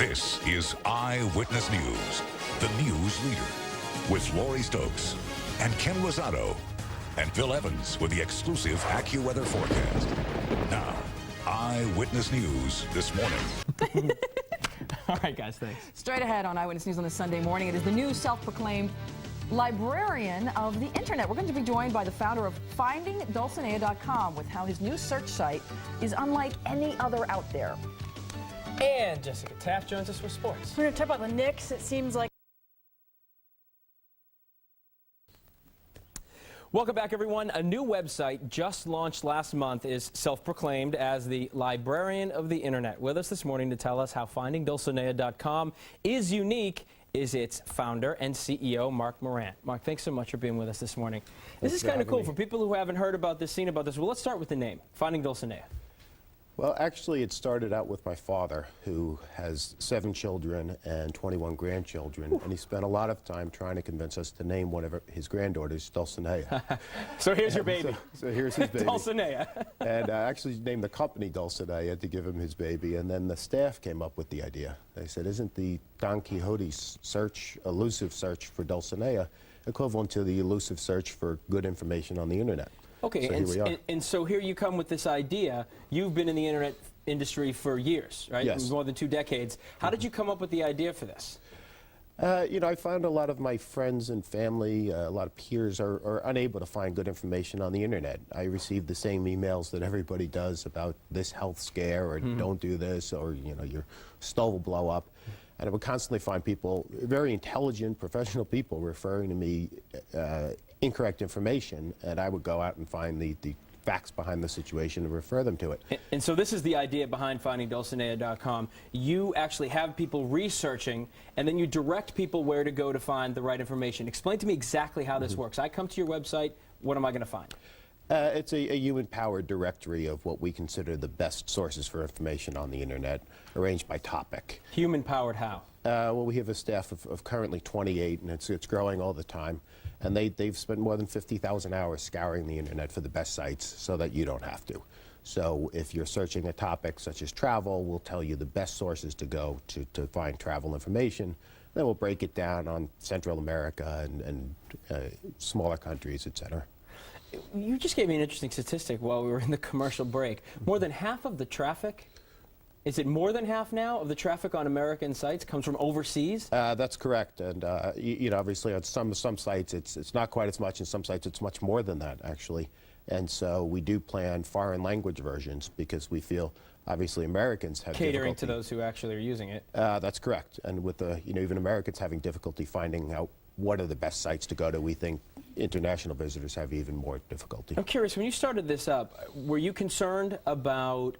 This is Eyewitness News, the news leader, with Lori Stokes and Ken Rosado and Bill Evans with the exclusive AccuWeather forecast. Now, Eyewitness News this morning. All right, guys, thanks. Straight ahead on Eyewitness News on this Sunday morning, it is the new self-proclaimed librarian of the internet. We're going to be joined by the founder of findingDulcinea's with how his new search site is unlike any other out there. And Jessica Taft joins us with sports. We're going to talk about the Knicks. It seems like. Welcome back, everyone. A new website just launched last month is self-proclaimed as the librarian of the internet. With us this morning to tell us how findingDulcinea's is unique is its founder and CEO, Mark Moran. Mark, thanks so much for being with us this morning. This is kind of cool for people who haven't heard about this, seen about this. Well, let's start with the name, Finding Dulcinea. Well, actually, it started out with my father, who has 7 children and 21 grandchildren, and he spent a lot of time trying to convince us to name one of his granddaughters Dulcinea. So here's your baby. So here's his baby. Dulcinea. And I actually named the company Dulcinea to give him his baby, and then the staff came up with the idea. They said, isn't the Don Quixote's elusive search for Dulcinea equivalent to the elusive search for good information on the internet? Okay, so and so here you come with this idea. You've been in the internet industry for years, right? Yes. More than 2 decades. How did you come up with the idea for this? You know, I found a lot of my friends and family, a lot of peers are unable to find good information on the internet. I receive the same emails that everybody does about this health scare or don't do this, or, you know, your stove will blow up. And I would constantly find people, very intelligent, professional people, referring to me incorrect information, and I would go out and find the facts behind the situation and refer them to it. And so this is the idea behind findingDulcinea's. You actually have people researching, and then you direct people where to go to find the right information. Explain to me exactly how this works. I come to your website, what am I going to find? It's a human-powered directory of what we consider the best sources for information on the internet, arranged by topic. Human-powered how? Well, we have a staff of currently 28, and it's growing all the time. And they've spent more than 50,000 hours scouring the internet for the best sites so that you don't have to. So if you're searching a topic such as travel, we'll tell you the best sources to go to find travel information. Then we'll break it down on Central America and smaller countries, etc. You just gave me an interesting statistic while we were in the commercial break. More than half of the traffic, is it more than half now of the traffic on American sites comes from overseas? That's correct, and you know, obviously on some sites it's not quite as much, and some sites it's much more than that actually. And so we do plan foreign language versions because we feel obviously Americans have catering difficulty. to those who actually are using it. That's correct, and with you know, even Americans having difficulty finding out what are the best sites to go to, we think international visitors have even more difficulty. I'm curious, when you started this up, were you concerned about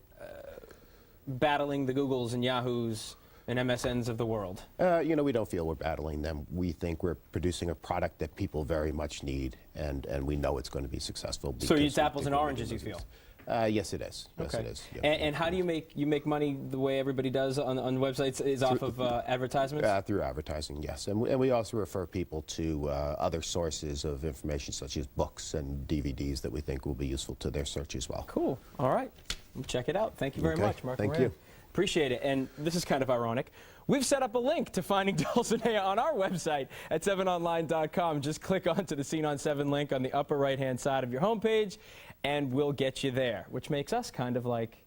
battling the Googles and Yahoos and MSNs of the world? You know, we don't feel we're battling them. We think we're producing a product that people very much need, and we know it's going to be successful. So it's apples and oranges, you feel? Yes, it is. Yes, okay. it is. Yeah. And how do you make money the way everybody does on websites? Is off of advertisements? Through advertising, yes. And we also refer people to other sources of information, such as books and DVDs that we think will be useful to their search as well. Cool. All right. We'll check it out. Thank you very much, Mark. Thank you. Appreciate it. And this is kind of ironic. We've set up a link to Finding Dulcinea on our website at 7online.com. Just click onto the Seen on 7 link on the upper right-hand side of your homepage, and we'll get you there, which makes us kind of like,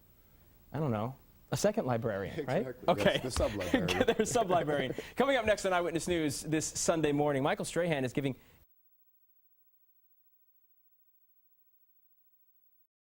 I don't know, a second librarian, right? Exactly. Okay. Yes, the sub-librarian. They're a sub-librarian. Coming up next on Eyewitness News this Sunday morning, Michael Strahan is giving